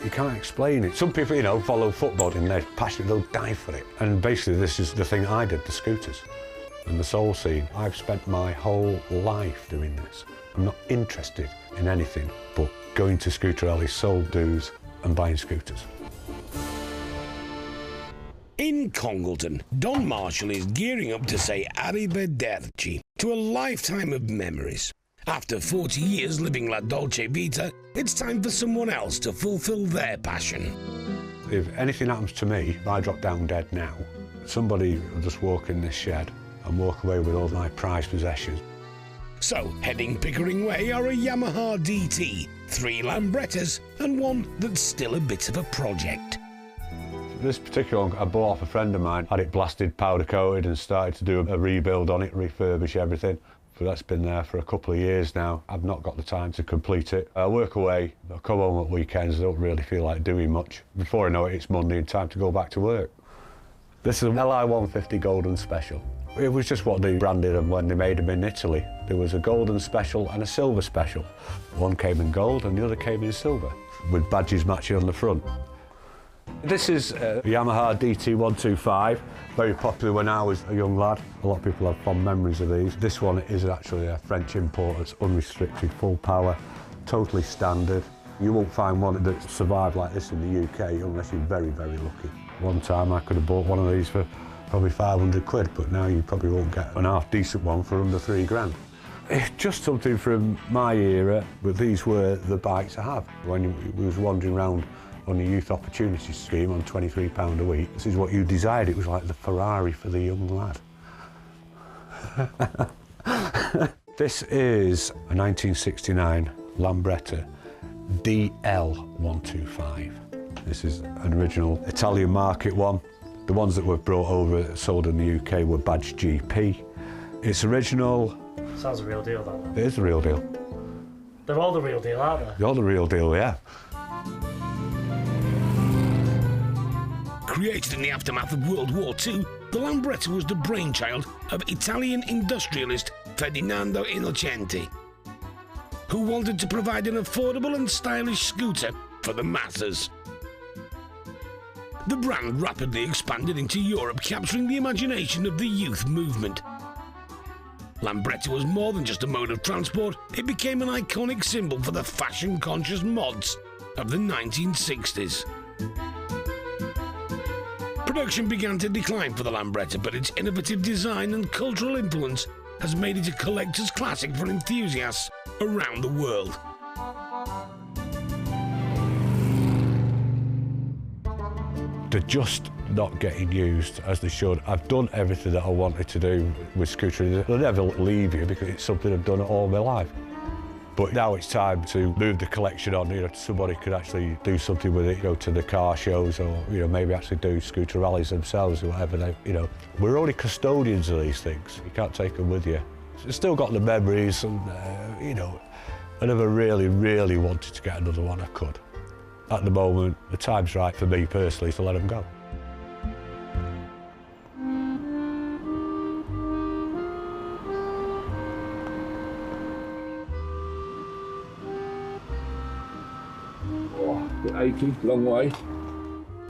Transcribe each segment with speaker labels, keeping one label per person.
Speaker 1: You can't explain it. Some people, you know, follow football and they're passionate, they'll die for it. And basically this is the thing I did, the scooters and the soul scene. I've spent my whole life doing this. I'm not interested in anything but going to scooter rallies, sold dues and buying scooters.
Speaker 2: In Congleton, Don Marshall is gearing up to say arrivederci to a lifetime of memories. After 40 years living La Dolce Vita, it's time for someone else to fulfill their passion.
Speaker 1: If anything happens to me, if I drop down dead now, somebody will just walk in this shed and walk away with all my prized possessions.
Speaker 2: So, heading Pickering Way are a Yamaha DT, 3 Lambrettas and one that's still a bit of a project.
Speaker 1: This particular one I bought off a friend of mine, had it blasted, powder coated and started to do a rebuild on it, refurbish everything. But that's been there for a couple of years now. I've not got the time to complete it. I work away, I come home at weekends, I don't really feel like doing much. Before I know it, it's Monday and time to go back to work. This is an LI 150 Golden Special. It was just what they branded them when they made them in Italy. There was a Golden Special and a Silver Special. One came in gold and the other came in silver, with badges matching on the front. This is a Yamaha DT125, very popular when I was a young lad. A lot of people have fond memories of these. This one is actually a French import. It's unrestricted, full power, totally standard. You won't find one that survived like this in the UK unless you're very, very lucky. One time I could have bought one of these for probably 500 quid, but now you probably won't get an half decent one for under 3 grand. It's just something from my era, but these were the bikes I have. When we was wandering around on the Youth Opportunity Scheme on £23 a week, this is what you desired. It was like the Ferrari for the young lad. This is a 1969 Lambretta DL125. This is an original Italian market one. The ones that were brought over, sold in the UK, were badged GP. It's original.
Speaker 3: Sounds a real deal, that one.
Speaker 1: It is the real deal.
Speaker 3: They're all the real deal, aren't they?
Speaker 1: They're all the real deal, yeah.
Speaker 2: Created in the aftermath of World War II, the Lambretta was the brainchild of Italian industrialist Ferdinando Innocenti, who wanted to provide an affordable and stylish scooter for the masses. The brand rapidly expanded into Europe, capturing the imagination of the youth movement. Lambretta was more than just a mode of transport, it became an iconic symbol for the fashion-conscious mods of the 1960s. Production began to decline for the Lambretta, but its innovative design and cultural influence has made it a collector's classic for enthusiasts around the world.
Speaker 1: They're just not getting used as they should. I've done everything that I wanted to do with scootering. They'll never leave you because it's something I've done all my life. But now it's time to move the collection on. You know, somebody could actually do something with it, go to the car shows, or maybe actually do scooter rallies themselves or whatever. We're only custodians of these things. You can't take them with you. I've still got the memories, and I never really, really wanted to get another one. I could. At the moment, the time's right for me personally to let them go.
Speaker 4: Oh, bit achy, long way.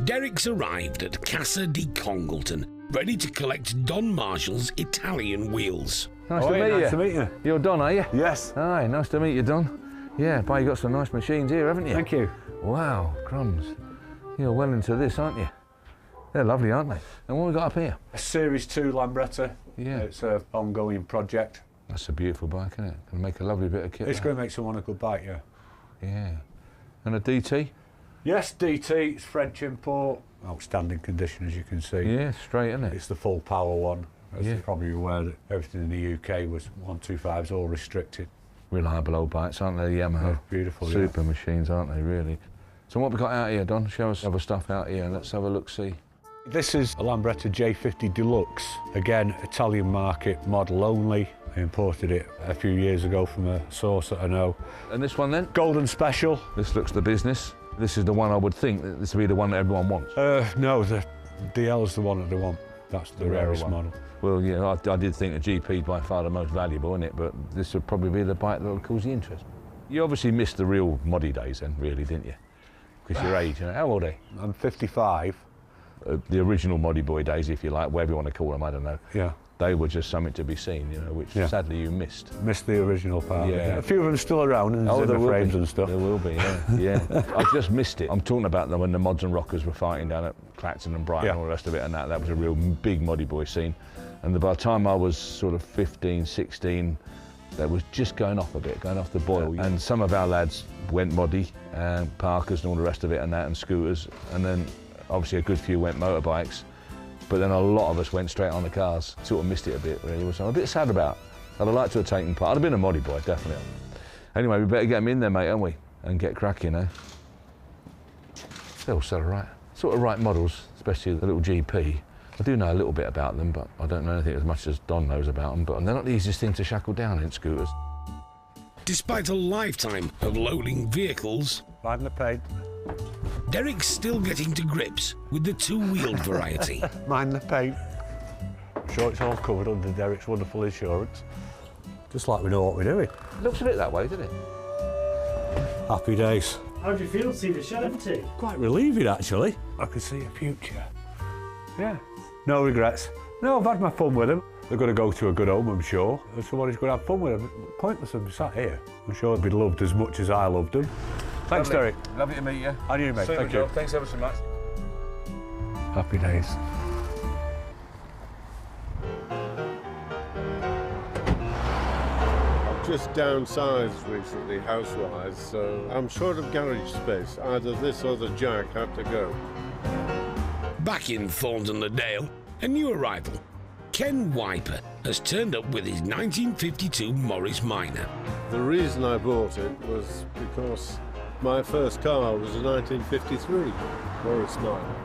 Speaker 2: Derek's arrived at Casa di Congleton, ready to collect Don Marshall's Italian wheels.
Speaker 4: Nice to meet you.
Speaker 1: Nice to meet you.
Speaker 4: You're Don, are you?
Speaker 1: Yes.
Speaker 4: Hi, nice to meet you, Don. Yeah, but you got some nice machines here, haven't you?
Speaker 1: Thank you.
Speaker 4: Wow, crumbs. You're well into this, aren't you? They're lovely, aren't they? And what have we got up here?
Speaker 1: A Series 2 Lambretta.
Speaker 4: Yeah.
Speaker 1: It's an ongoing project.
Speaker 4: That's a beautiful bike, isn't it? Going to make a lovely bit of kit.
Speaker 1: It's going to make someone a good bike, yeah.
Speaker 4: Yeah. And a DT?
Speaker 1: Yes, DT, it's French import. Outstanding condition, as you can see.
Speaker 4: Yeah, straight, isn't it?
Speaker 1: It's the full power one. As
Speaker 4: Yeah.
Speaker 1: you're probably aware that everything in the UK was 125s, all restricted.
Speaker 4: Reliable old bikes, aren't they? Yamaha.
Speaker 1: Yeah, beautiful,
Speaker 4: Super machines, aren't they, really? So what have we got out here, Don? Show us other stuff out here. Let's have a look-see.
Speaker 1: This is a Lambretta J50 Deluxe. Again, Italian market, model only. I imported it a few years ago from a source that I know.
Speaker 4: And this one then?
Speaker 1: Golden Special.
Speaker 4: This looks the business. This is the one I would think that this would be the one that everyone wants.
Speaker 1: No, the DL is the one that they want. That's the rarest model.
Speaker 4: Well, yeah, I did think the GP by far the most valuable, isn't it? But this would probably be the bike that would cause the interest. You obviously missed the real moddy days then, really, didn't you? Because your age, you know. How old are you?
Speaker 1: I'm 55.
Speaker 4: The original Moddy Boy days, if you like, whatever you want to call them, I don't know.
Speaker 1: Yeah.
Speaker 4: They were just something to be seen, you know, which sadly you missed.
Speaker 1: Missed the original part.
Speaker 4: Yeah.
Speaker 1: A few of them still around in the frames and stuff.
Speaker 4: There will be, yeah. I just missed it. I'm talking about them when the Mods and Rockers were fighting down at Clacton and Brighton and all the rest of it, and that was a real big Moddy Boy scene. And by the time I was sort of 15, 16, that was just going off a bit, going off the boil. And some of our lads went Moddy, and Parkers and all the rest of it and that, and scooters. And then obviously a good few went motorbikes. But then a lot of us went straight on the cars. Sort of missed it a bit, really, which I'm a bit sad about. I'd have liked to have taken part. I'd have been a Moddy Boy, definitely. Anyway, we better get them in there, mate, haven't we? And get cracking, eh? They all sell all right. Sort of right models, especially the little GP. I do know a little bit about them, but I don't know anything as much as Don knows about them. But they're not the easiest thing to shackle down in scooters.
Speaker 2: Despite a lifetime of loading vehicles,
Speaker 1: Mind the paint.
Speaker 2: Derek's still getting to grips with the two-wheeled variety.
Speaker 1: Mind the paint. I'm sure it's all covered under Derek's wonderful insurance. Just like we know what we're doing.
Speaker 4: It looks a bit that way, doesn't it?
Speaker 1: Happy days.
Speaker 3: How do you feel to see the shed empty?
Speaker 1: Quite relieving, actually. I can see a future. Yeah. No regrets. No, I've had my fun with them. They're going to go to a good home, I'm sure. And somebody's going to have fun with them. Pointless of them sat here. I'm sure they'd be loved as much as I loved them. Thanks,
Speaker 4: Lovely.
Speaker 1: Derek.
Speaker 4: Lovely to meet you.
Speaker 1: And you, mate. Thank you.
Speaker 4: Thanks ever so much.
Speaker 1: Happy days.
Speaker 5: I've just downsized recently, house-wise, so I'm short of garage space. Either this or the jack have to go.
Speaker 2: Back in Thornton-le-Dale, a new arrival, Ken Wiper has turned up with his 1952 Morris Minor.
Speaker 5: The reason I bought it was because my first car was a 1953 Morris Minor,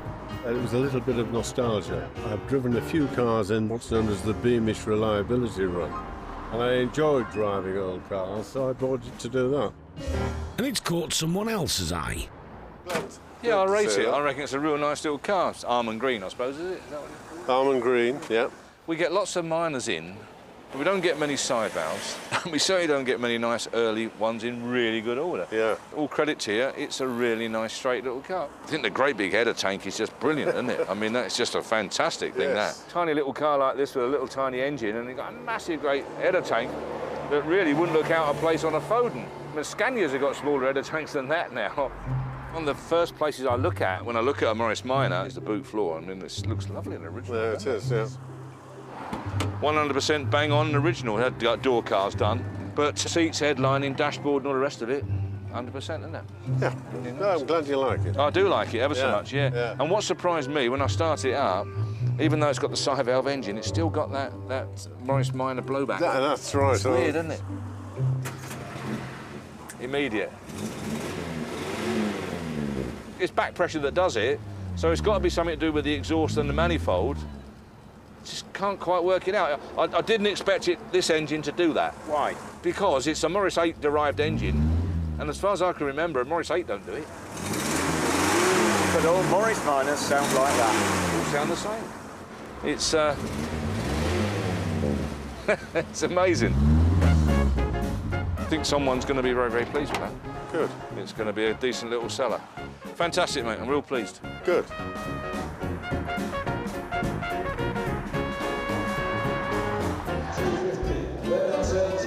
Speaker 5: and it was a little bit of nostalgia. I've driven a few cars in what's known as the Beamish Reliability Run, and I enjoyed driving old cars, so I bought it to do that.
Speaker 2: And it's caught someone else's eye.
Speaker 6: Yeah, I rate it. I reckon it's a real nice little car. It's almond green, I suppose, is it? Is that what it's called?
Speaker 5: Almond green, yeah.
Speaker 6: We get lots of minors in, but we don't get many side valves. We certainly don't get many nice early ones in really good order.
Speaker 5: Yeah.
Speaker 6: All credit to you, it's a really nice straight little car. I think the great big header tank is just brilliant, isn't it? I mean, that's just a fantastic thing,
Speaker 5: Yes.
Speaker 6: that. Tiny little car like this with a little tiny engine, and you've got a massive great header tank that really wouldn't look out of place on a Foden. I mean, Scanias have got smaller header tanks than that now. One of the first places I look at when I look at a Morris Minor is the boot floor. I mean, this looks lovely and original.
Speaker 5: Yeah, it is, yeah.
Speaker 6: 100% bang on original. Had door cars done, but seats, headlining, dashboard, and all the rest of it, 100%, isn't it?
Speaker 5: Yeah. No, I'm glad you like it.
Speaker 6: I do like it ever so
Speaker 5: Yeah,
Speaker 6: much, yeah.
Speaker 5: yeah.
Speaker 6: And what surprised me when I started it up, even though it's got the side valve engine, it's still got that Morris Minor blowback.
Speaker 5: That's right.
Speaker 6: It's weird, isn't it? Immediate. It's back pressure that does it, so it's got to be something to do with the exhaust and the manifold. Just can't quite work it out. I didn't expect this engine to do that. Why? Because it's a Morris 8 derived engine, and as far as I can remember, a Morris 8 don't do it.
Speaker 7: But all Morris Minors sound like that.
Speaker 6: All sound the same. It's it's amazing. I think someone's going to be very, very pleased with that.
Speaker 5: Good.
Speaker 6: It's going to be a decent little seller. Fantastic, mate. I'm real pleased.
Speaker 5: Good.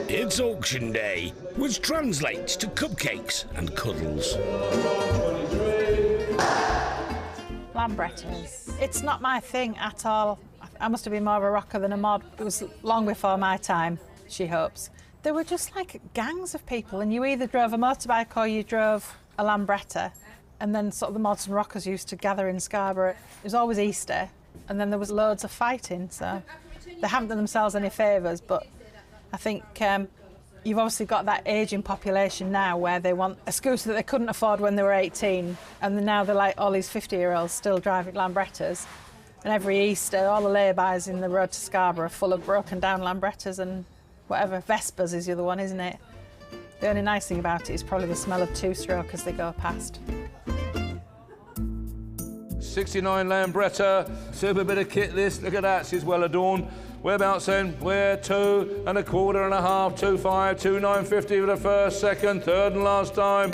Speaker 2: It's auction day, which translates to cupcakes and cuddles.
Speaker 8: Lambrettas. It's not my thing at all. I must have been more of a rocker than a mod. It was long before my time, she hopes. There were just like gangs of people, and you either drove a motorbike or you drove a Lambretta, and then sort of the mods and rockers used to gather in Scarborough. It was always Easter, and then there was loads of fighting, so they haven't done themselves any favours, but I think you've obviously got that ageing population now where they want a scooter that they couldn't afford when they were 18, and now they're like all these 50-year-olds still driving Lambrettas. And every Easter, all the lay-bys in the road to Scarborough are full of broken-down Lambrettas and whatever. Vespers is the other one, isn't it? The only nice thing about it is probably the smell of two-stroke as they go past.
Speaker 6: 69 Lambretta, super bit of kit this. Look at that, she's well adorned. Whereabouts then? We're 2 1/4 1/2, 2.5, 2.950 for the first, second, third and last time.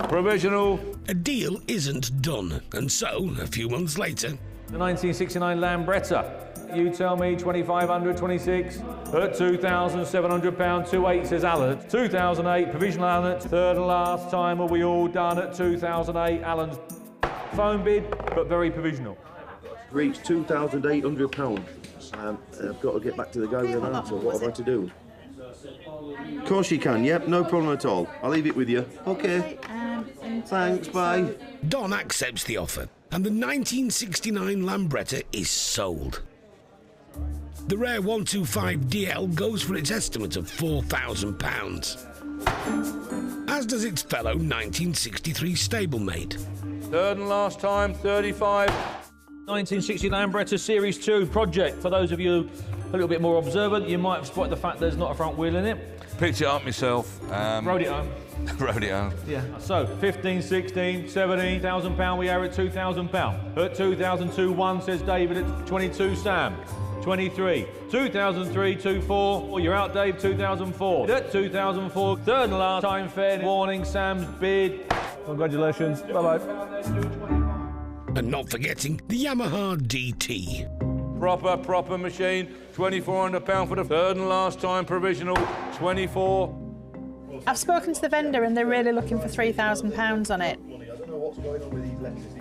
Speaker 6: Provisional
Speaker 2: a deal isn't done, and so, a few months later...
Speaker 9: The 1969 Lambretta. You tell me 2,500, 26, at £2,700, 28 says Alan. 2008, provisional Alan, third and last time are we all done at 2008. Alan's phone bid, but very provisional.
Speaker 10: Reached £2,800. I've got to get back to the guy with an answer. What have I to do? Of course you can, yep, no problem at all. I'll leave it with you. OK. Thanks, bye.
Speaker 2: Don accepts the offer, and the 1969 Lambretta is sold. The rare 125DL goes for its estimate of £4,000, as does its fellow 1963 stablemate.
Speaker 4: Third and last time, 35.
Speaker 9: 1960 Lambretta Series 2 project. For those of you a little bit more observant, you might have spotted the fact there's not a front wheel in it.
Speaker 6: Picked it up myself.
Speaker 9: Rode it home.
Speaker 6: Rode it home.
Speaker 9: Yeah. So 15, 16, 17,000 £1,000. We are at £2,000. At 2002, 1 says David. At 22, Sam. 23, 2003, 24. You're out, Dave. 2004. At 2004, third and last time fair warning. Sam's bid. Congratulations. Bye bye.
Speaker 2: And not forgetting the Yamaha DT.
Speaker 4: Proper machine. £2,400 for the third and last time provisional. 24.
Speaker 8: I've spoken to the vendor and they're really looking for £3,000 on it.
Speaker 10: I don't know what's going on with these lenses.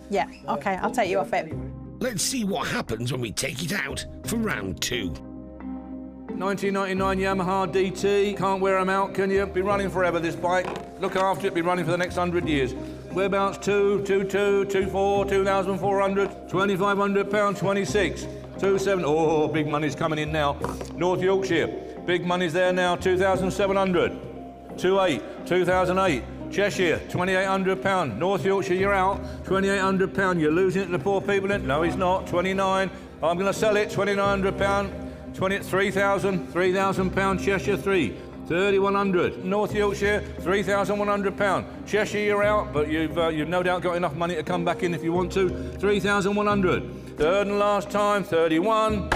Speaker 8: Yeah, OK, I'll take you off it.
Speaker 2: Let's see what happens when we take it out for round 2.
Speaker 4: 1999 Yamaha DT. Can't wear them out, can you? Be running forever, this bike. Look after it, be running for the next 100 years. Whereabouts 2, 22, 24, 2,400, £2,500, 26, 27. Oh, big money's coming in now. North Yorkshire, big money's there now, 2,700, 28, 2008. Cheshire, £2,800. North Yorkshire, you're out. £2,800. You're losing it to the poor people. No, he's not. 29. I'm going to sell it. £2,900. 3,000. £3,000. Cheshire, 3. 3,100. North Yorkshire, £3,100. Cheshire, you're out, but you've no doubt got enough money to come back in if you want to. 3,100. Third and last time, 31.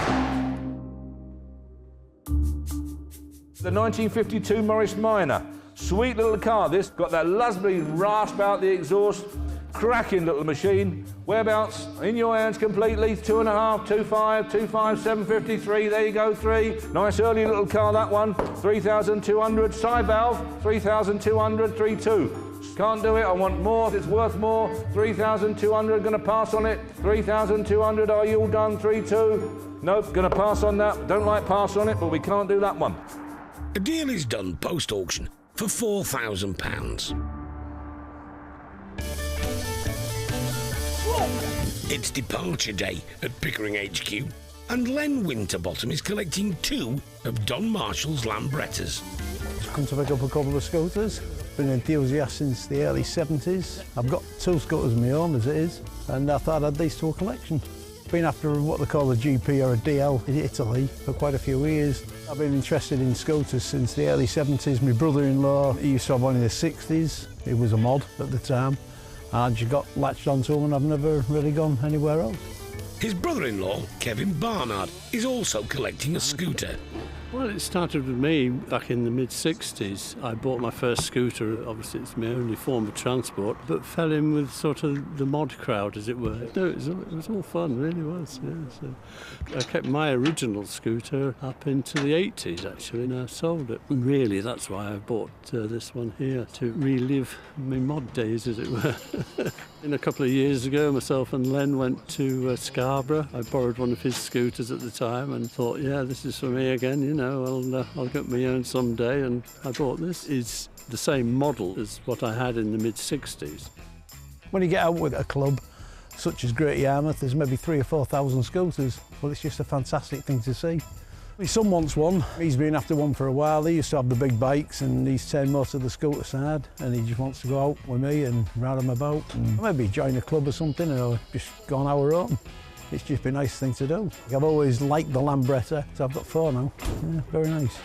Speaker 4: The 1952 Morris Minor. Sweet little car, this. Got that lovely rasp out the exhaust. Cracking little machine. Whereabouts? In your hands completely. 2.5, 2.5, 2.5, 753. There you go, 3. Nice early little car, that one. 3,200. Side valve, 3,200, 3.2. Can't do it, I want more. It's worth more. 3,200, gonna pass on it. 3,200, are you all done? 3.2. Nope, gonna pass on that. Don't like pass on it, but we can't do that one.
Speaker 2: A deal is done post-auction for £4,000. It's departure day at Pickering HQ, and Len Winterbottom is collecting 2 of Don Marshall's Lambrettas.
Speaker 11: Just come to pick up a couple of scooters. Been an enthusiast since the early 70s. I've got 2 scooters of my own as it is, and I thought I'd add these to a collection. Been after what they call a GP or a DL in Italy for quite a few years. I've been interested in scooters since the early 70s. My brother-in-law, he used to have one in the 60s. It was a mod at the time. And just got latched onto them and I've never really gone anywhere else.
Speaker 2: His brother-in-law, Kevin Barnard, is also collecting a scooter.
Speaker 5: Well, it started with me back in the mid-60s. I bought my first scooter. Obviously, it's my only form of transport, but fell in with sort of the mod crowd, as it were. No, it was all fun, really was, yeah. So I kept my original scooter up into the 80s, actually, and I sold it. And really, that's why I bought this one here, to relive my mod days, as it were. And a couple of years ago, myself and Len went to Scarborough. I borrowed one of his scooters at the time and thought, yeah, this is for me again, you know, I'll get my own someday, and I bought this. It's the same model as what I had in the mid-60s.
Speaker 11: When you get out with a club, such as Great Yarmouth, there's maybe 3,000 or 4,000 scooters. Well, it's just a fantastic thing to see. My son wants one. He's been after one for a while. He used to have the big bikes and he's turned most of the scooter side, and he just wants to go out with me and ride them about and maybe join a club or something, or just go on our own. It's just been a nice thing to do. I've always liked the Lambretta, so I've got 4 now. Yeah, very nice.